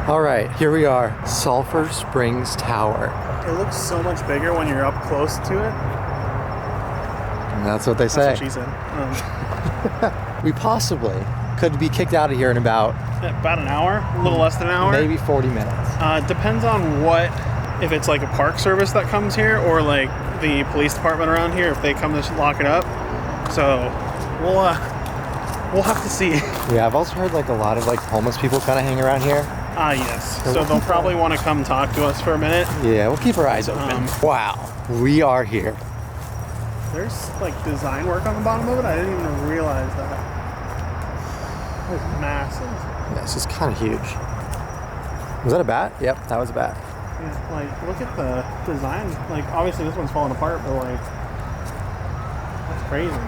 All right, here we are, Sulphur Springs Tower. It looks so much bigger when you're up close to it. And that's what they say. That's what she said. We possibly could be kicked out of here in about an hour, a little less than an hour. Maybe 40 minutes. Depends on if it's like a park service that comes here or like the police department around here, if they come to lock it up. So we'll have to see. Yeah, I've also heard like a lot of like homeless people kind of hang around here. Yes. So they'll probably want to come talk to us for a minit. Yeah, we'll keep our eyes open. Wow, we are here. There's like design work on the bottom of it. I didn't even realize that. It was massive. Yeah, this is kind of huge. Was that a bat? Yep, that was a bat. Yeah, like look at the design. Like obviously this one's falling apart, but like that's crazy.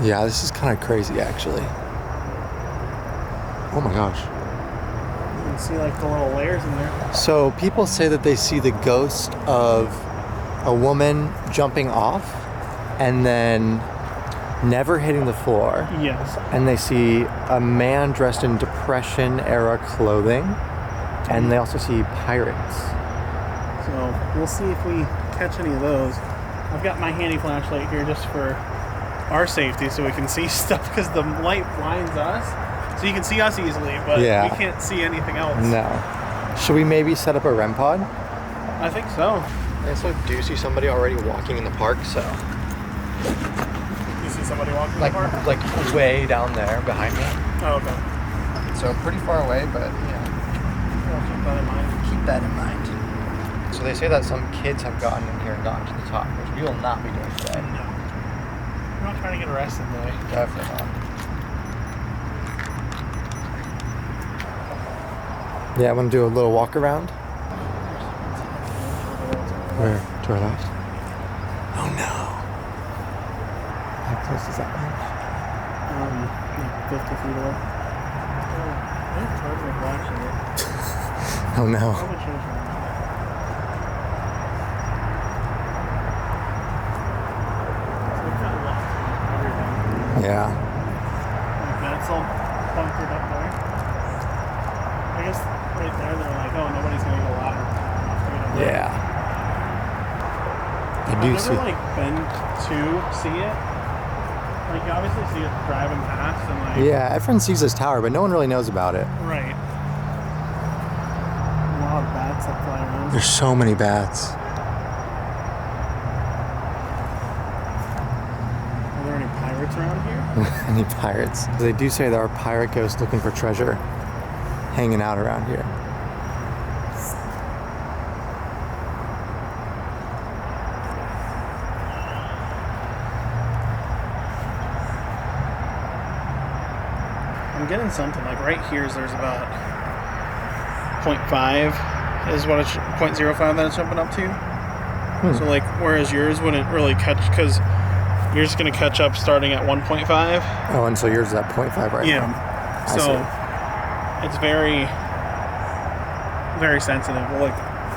Yeah, this is kind of crazy actually. Oh my gosh. You can see like the little layers in there. So people say that they see the ghost of a woman jumping off and then never hitting the floor. Yes. And they see a man dressed in Depression era clothing. And they also see pirates. So we'll see if we catch any of those. I've got my handy flashlight here just for our safety so we can see stuff because the light blinds us. So you can see us easily, but we can't see anything else. No. Should we maybe set up a REM pod? I think so. I also do see somebody already walking in the park, so. You see somebody walking in the park? Like way down there behind me. Oh, okay. So pretty far away, but yeah. We'll keep that in mind. Keep that in mind. So they say that some kids have gotten in here and gotten to the top, which we will not be doing today. No. We're not trying to get arrested today. Definitely not. Yeah, I want to do a little walk around. Where? To our left? Oh no. How close is that one? Like 50 feet away. I have charging flashlight. Oh no. Probably change my mind. So we've got lots of everything. Yeah. Like that's all bunkered up there. I guess right there they're like, oh, nobody's gonna get a ladder. Yeah. I do I've see. never like been to see it. Like you obviously see it driving past and like. Yeah, everyone sees this tower, but no one really knows about it. Right. A lot of bats that fly around. There's so many bats. Are there any pirates around here? Any pirates? They do say there are pirate ghosts looking for treasure hanging out around here. I'm getting something like right here. There's about 0.5 is what it's 0.05 that it's jumping up to. So like, whereas yours wouldn't really catch because you're just gonna catch up starting at 1.5. Oh, and so yours is at 0.5 right now. Yeah. So it's very, very sensitive. Like,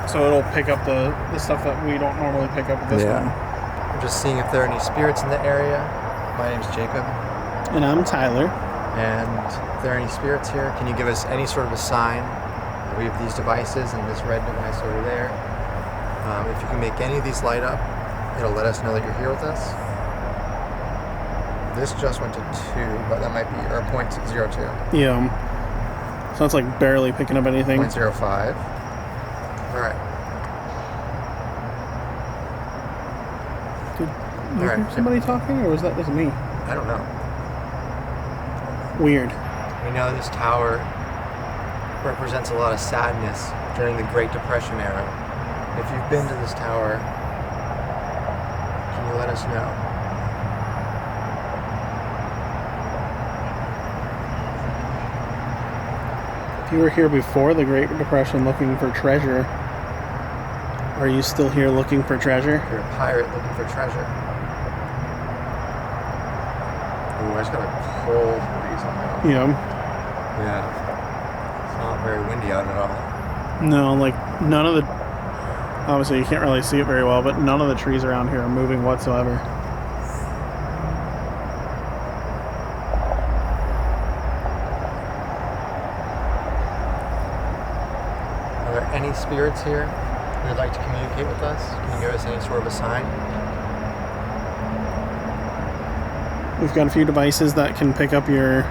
so it'll pick up the stuff that we don't normally pick up with this one. I'm just seeing if there are any spirits in the area. My name's Jacob. And I'm Tyler. And if there are any spirits here, can you give us any sort of a sign? We have these devices and this red device over there. If you can make any of these light up, it'll let us know that you're here with us. This just went to 2, but that might be, or 0.02. Yeah. So it's like barely picking up anything. 0.05. All right. Did you hear somebody talking, or was that just me? I don't know. Weird. We know this tower represents a lot of sadness during the Great Depression era. If you've been to this tower, can you let us know? If you were here before the Great Depression looking for treasure, are you still here looking for treasure? You're a pirate looking for treasure. Ooh, I just got a cold breeze on me. Yeah. Yeah. It's not very windy out at all. No, like none of the, obviously you can't really see it very well, but none of the trees around here are moving whatsoever. any spirits here who would like to communicate with us? Can you give us any sort of a sign? We've got a few devices that can pick up your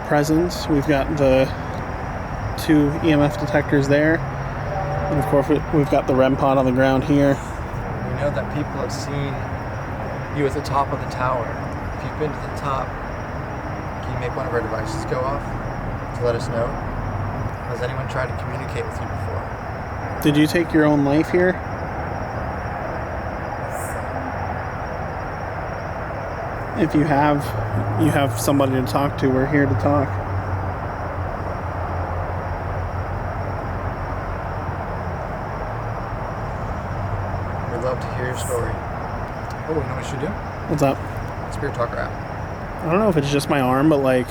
presence. We've got the 2 EMF detectors there. And of course, we've got the REM pod on the ground here. We know that people have seen you at the top of the tower. If you've been to the top, can you make one of our devices go off to let us know? Has anyone tried to communicate with you before? Did you take your own life here? If you have somebody to talk to. We're here to talk. We'd love to hear your story. Oh, you know what we should do? What's up? Spirit Talker app. I don't know if it's just my arm, but like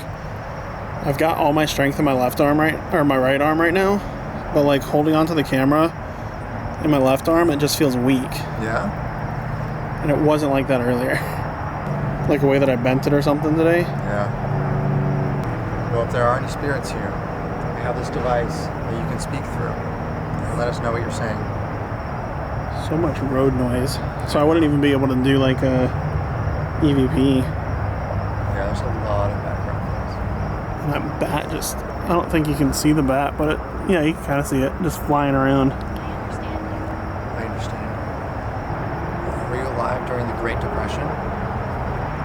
I've got all my strength in my left arm my right arm right now, but like holding onto the camera in my left arm, it just feels weak. Yeah? And it wasn't like that earlier. Like the way that I bent it or something today. Yeah. Well, if there are any spirits here, we have this device that you can speak through and let us know what you're saying. So much road noise. So I wouldn't even be able to do like a EVP. Yeah, there's a lot of background And that bat just, I don't think you can see the bat, but yeah, you can kind of see it just flying around. noise. I understand. Were you alive during the Great Depression?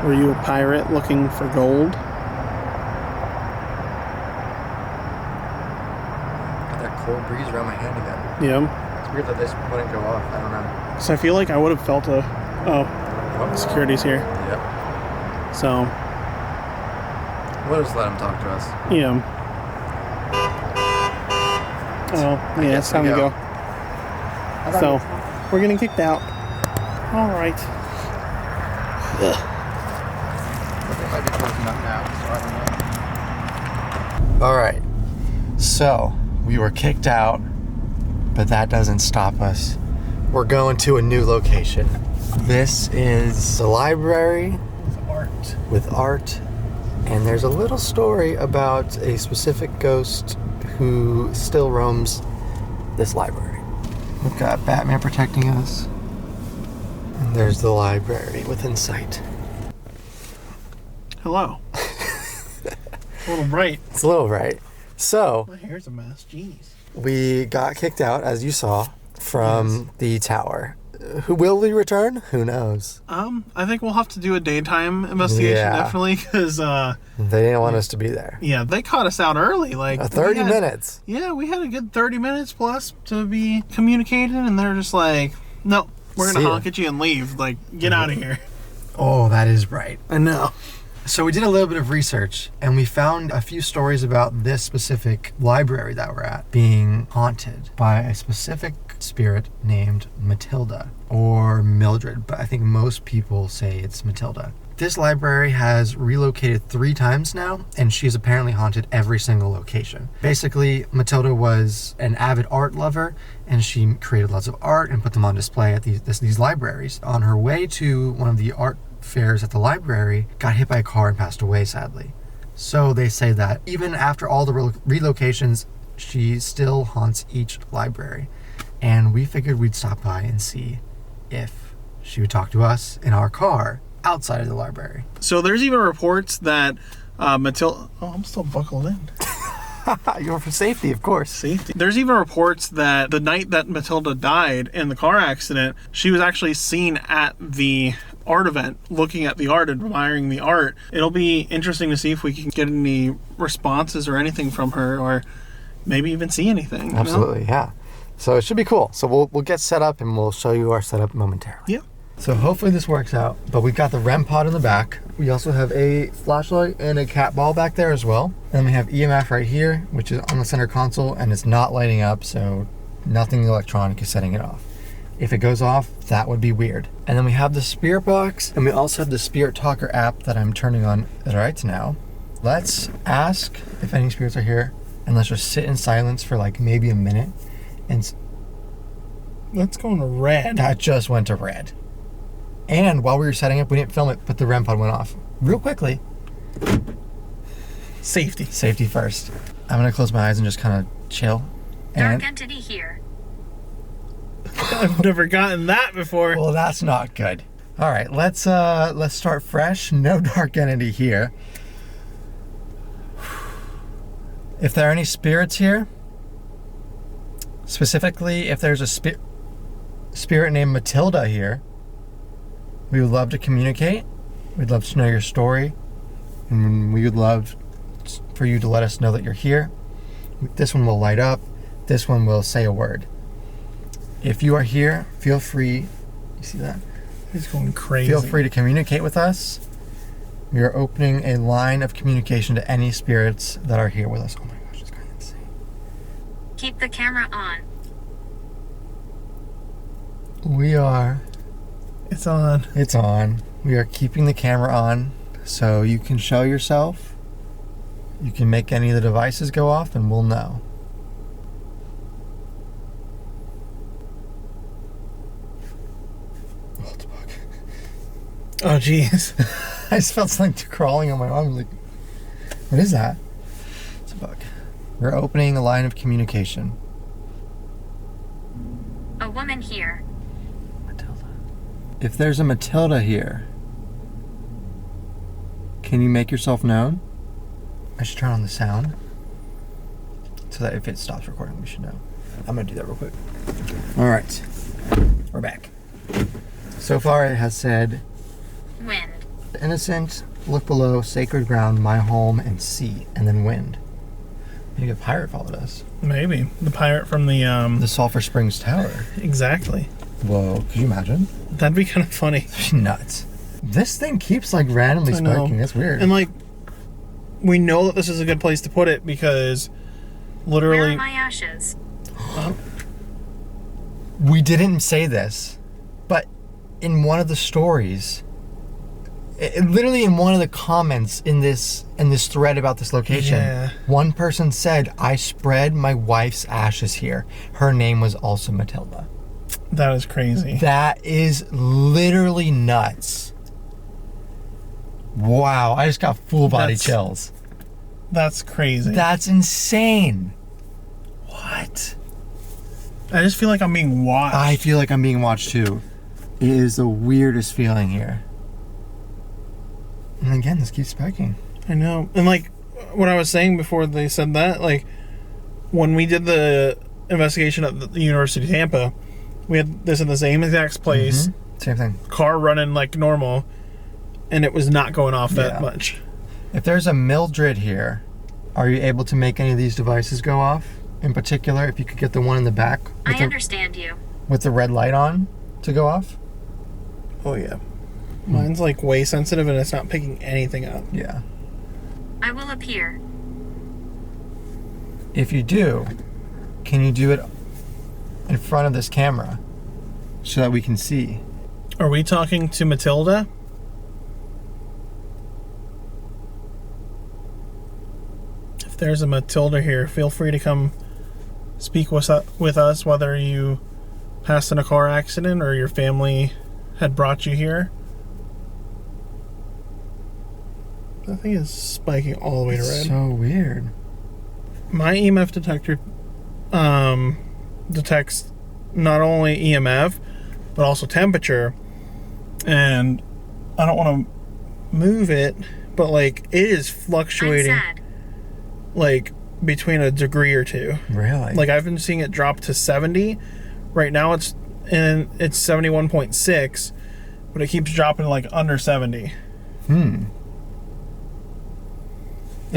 Were you a pirate looking for gold? Got that cold breeze around my hand again. Yeah. It's weird that this wouldn't go off. I don't know. So I feel like I would have felt oh, security's here. Yep. So, We'll just let him talk to us. yeah. Oh, yeah, it's time to go. So, we're getting kicked out. All right. They might be closing up now, so I don't know. All right. So, we were kicked out, but that doesn't stop us. We're going to a new location. This is the library with art, and there's a little story about a specific ghost who still roams this library. We've got Batman protecting us, and there's the library within sight. Hello. A little bright. It's a little bright. So, My hair's a mess. Jeez. we got kicked out, as you saw, from the tower. Who will we return? Who knows? I think we'll have to do a daytime investigation, Yeah. definitely, because They didn't want us to be there. yeah, they caught us out early. Like 30 we had- minutes. Yeah, we had a good 30 minutes plus to be communicating, and they're just like, "No, we're See gonna ya." honk at you and leave. Like, get out of here." Oh, that is bright. I know. So we did a little bit of research, and we found a few stories about this specific library that we're at being haunted by a specific spirit named Matilda, or Mildred, but I think most people say it's Matilda. This library has relocated 3 times now, and she's apparently haunted every single location. Basically, Matilda was an avid art lover, and she created lots of art and put them on display at these libraries. On her way to one of the art fairs at the library, got hit by a car and passed away, sadly. So they say that even after all the relocations, she still haunts each library. And we figured we'd stop by and see if she would talk to us in our car outside of the library. So there's even reports that Matilda. Oh, I'm still buckled in. You're for safety, of course. Safety. There's even reports that the night that Matilda died in the car accident, she was actually seen at the art event, looking at the art, admiring the art. It'll be interesting to see if we can get any responses or anything from her, or maybe even see anything. Absolutely, yeah. So it should be cool. So we'll get set up, and we'll show you our setup momentarily. Yeah. So hopefully this works out. But we've got the REM pod in the back. We also have a flashlight and a cat ball back there as well. And we have EMF right here, which is on the center console, and it's not lighting up, so nothing electronic is setting it off. If it goes off, that would be weird. And then we have the spirit box, and we also have the Spirit Talker app that I'm turning on right now. Let's ask if any spirits are here, and let's just sit in silence for like maybe a minute. And That's going to red. that just went to red. And while we were setting up, we didn't film it, but the REM pod went off. Real quickly. Safety. Safety first. I'm gonna close my eyes and just kind of chill Dark entity here. I've never gotten that before. Well, that's not good. All right, let's start fresh. No dark entity here. If there are any spirits here, specifically if there's a spirit named Matilda here, we would love to communicate. We'd love to know your story, and we would love for you to let us know that you're here. This one will light up. This one will say a word. If you are here, feel free. You see that? He's going crazy. Feel free to communicate with us. We are opening a line of communication to any spirits that are here with us. Oh my gosh, it's going insane. Keep the camera on. We are. It's on. It's on. We are keeping the camera on so you can show yourself. You can make any of the devices go off and we'll know. Oh, it's a bug. Oh, jeez. I just felt something crawling on my arm. Like, what is that? It's a bug. We're opening a line of communication. A woman here. Matilda. If there's a Matilda here, can you make yourself known? I should turn on the sound so that if it stops recording, we should know. I'm gonna do that real quick. All right, we're back. So far, it has said, Wind. innocent, look below, sacred ground, my home, and sea, and then wind. Maybe a pirate followed us. Maybe. The pirate from The Sulphur Springs Tower. Exactly. Whoa, could you imagine? That'd be kind of funny. Nuts. This thing keeps like randomly I know. spiking. That's weird. And like, we know that this is a good place to put it because Where literally... are my ashes? We didn't say this, but in one of the stories, literally in one of the comments in this thread about this location, Yeah. one person said, I spread my wife's ashes here. Her name was also Matilda. That is crazy. That is literally nuts. Wow, I just got full body chills. That's crazy. That's insane. What? I just feel like I'm being watched. I feel like I'm being watched too. It is the weirdest feeling here. And again, this keeps spiking. I know. And like what I was saying before they said that, like when we did the investigation at the University of Tampa, we had this in the same exact place, Same thing. car running like normal, and it was not going off that Yeah. much. If there's a Mildred here, are you able to make any of these devices go off? In particular, if you could get the one in the back I understand you. with the red light on to go off? Oh yeah. Mine's like way sensitive and it's not picking anything up. Yeah. I will appear. If you do, can you do it in front of this camera so that we can see? Are we talking to Matilda? If there's a Matilda here, feel free to come speak with us, whether you passed in a car accident or your family had brought you here. That thing is spiking all the way to red. So weird. My EMF detector detects not only EMF but also temperature, and I don't want to move it, but like it is I'm fluctuating sad. like between a degree or two. Really? Like I've been seeing it drop to 70. Right now it's 71.6, but it keeps dropping like under 70. I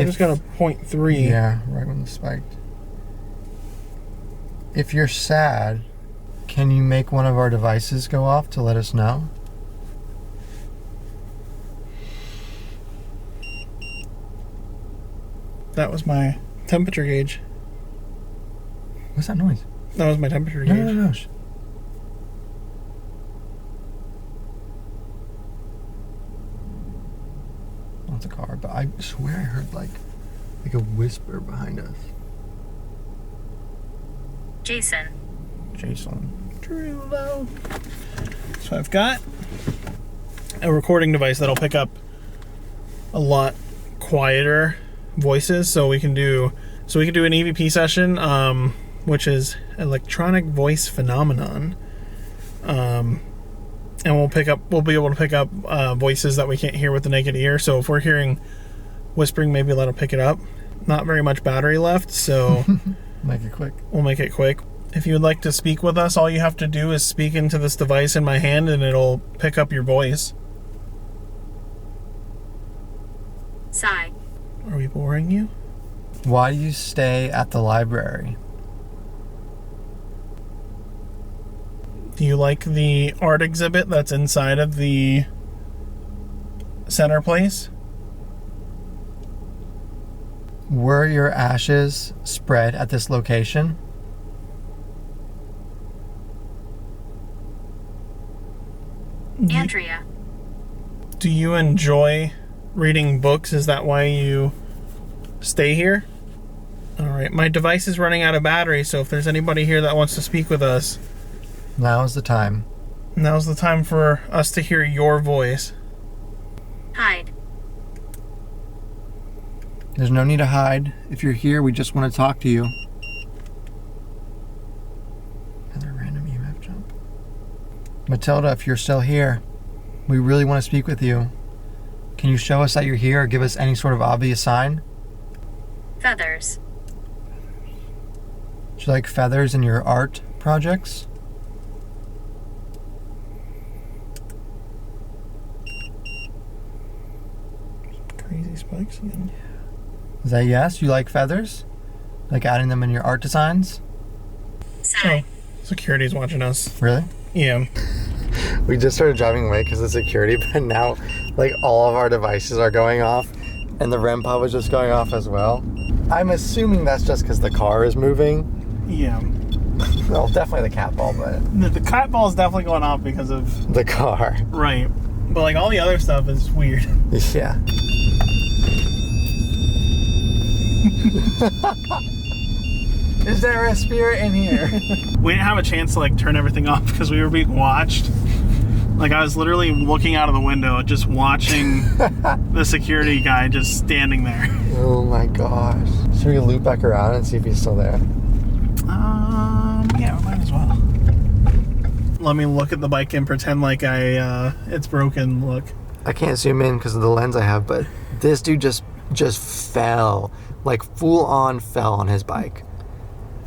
just got a 0.3. Yeah, right when it spiked. If you're sad, can you make one of our devices go off to let us know? That was my temperature gauge. What's that noise? That was my temperature No, gauge. no, no. Not the car, but I swear I heard like a whisper behind us. Jason. Jason. True low. So I've got a recording device that'll pick up a lot quieter voices, so we can do an EVP session which is electronic voice phenomenon. And we'll be able to pick up voices that we can't hear with the naked ear. So if we're hearing whispering, maybe let it pick it up. Not very much battery left, so Make it quick. we'll make it quick. If you would like to speak with us, all you have to do is speak into this device in my hand and it'll pick up your voice. Sigh. Are we boring you? Why do you stay at the library? Do you like the art exhibit that's inside of the center place? Were your ashes spread at this location? Andrea. Do you enjoy reading books? Is that why you stay here? Alright, my device is running out of battery, so if there's anybody here that wants to speak with us, Now's the time. now's the time for us to hear your voice. Hide. There's no need to hide. If you're here, we just want to talk to you. Another random EMF jump. Matilda, if you're still here, we really want to speak with you. Can you show us that you're here or give us any sort of obvious sign? Feathers. Do you like feathers in your art projects? Crazy spikes again. Is that yes? You like feathers? Like adding them in your art designs? Sigh. Security's watching us. Really? Yeah. We just started driving away because of security, but now like all of our devices are going off and the REM pod was just going off as well. I'm assuming that's just because the car is moving. Yeah. Well, definitely the cat ball, but The cat ball is definitely going off because of... the car. Right. But like all the other stuff is weird. Yeah. Is there a spirit in here? We didn't have a chance to like turn everything off because we were being watched. Like I was literally looking out of the window, just watching the security guy just standing there. Oh my gosh. Should we loop back around and see if he's still there? Yeah, might as well. Let me look at the bike and pretend like it's broken. Look. I can't zoom in because of the lens I have, but this dude just fell. Like full on fell on his bike.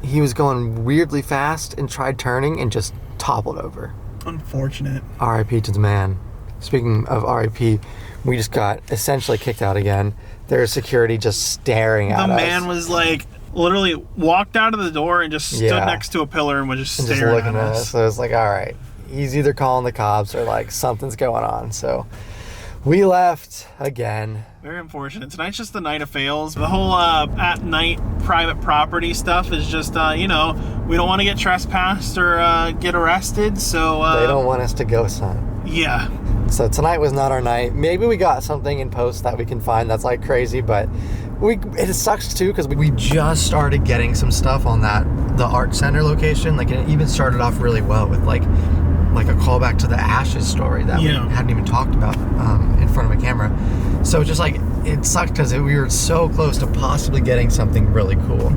He was going weirdly fast and tried turning and just toppled over. Unfortunate. R.I.P. to the man. Speaking of R.I.P., we just got essentially kicked out again. There's security just staring at us. The man was like, literally walked out of the door and just stood next to a pillar and was just and staring just looking at us. So it's like, all right, he's either calling the cops or like something's going on. So we left again. Very unfortunate. Tonight's just the night of fails. The whole at night private property stuff is just, we don't want to get trespassed or get arrested, so... They don't want us to ghost hunt. Yeah. So tonight was not our night. Maybe we got something in post that we can find that's like crazy, but it sucks too because we just started getting some stuff on the art center location. Like it even started off really well with like a callback to the ashes story that we hadn't even talked about in front of a camera. So just like it sucked because we were so close to possibly getting something really cool.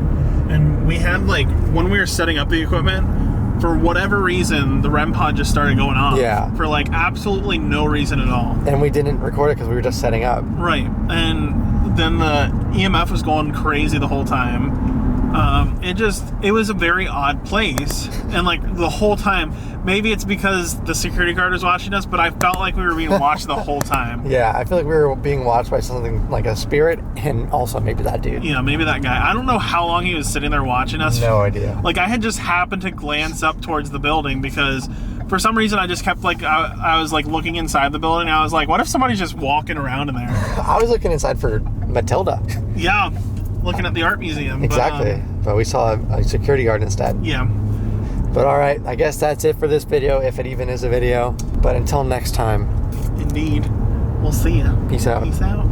And we had like when we were setting up the equipment, for whatever reason, the REM pod just started going off. Yeah. For like absolutely no reason at all. And we didn't record it because we were just setting up. Right. And then the EMF was going crazy the whole time. It was a very odd place. And like the whole time, maybe it's because the security guard was watching us, but I felt like we were being watched the whole time. Yeah, I feel like we were being watched by something like a spirit and also maybe that dude. Yeah, maybe that guy. I don't know how long he was sitting there watching us. No idea. Like I had just happened to glance up towards the building because for some reason I just kept like, I was like looking inside the building and I was like, what if somebody's just walking around in there? I was looking inside for Matilda. Yeah, looking at the art museum. Exactly. But we saw a security guard instead. Yeah. But all right, I guess that's it for this video, if it even is a video. But until next time. Indeed. We'll see ya. Peace out. Peace out.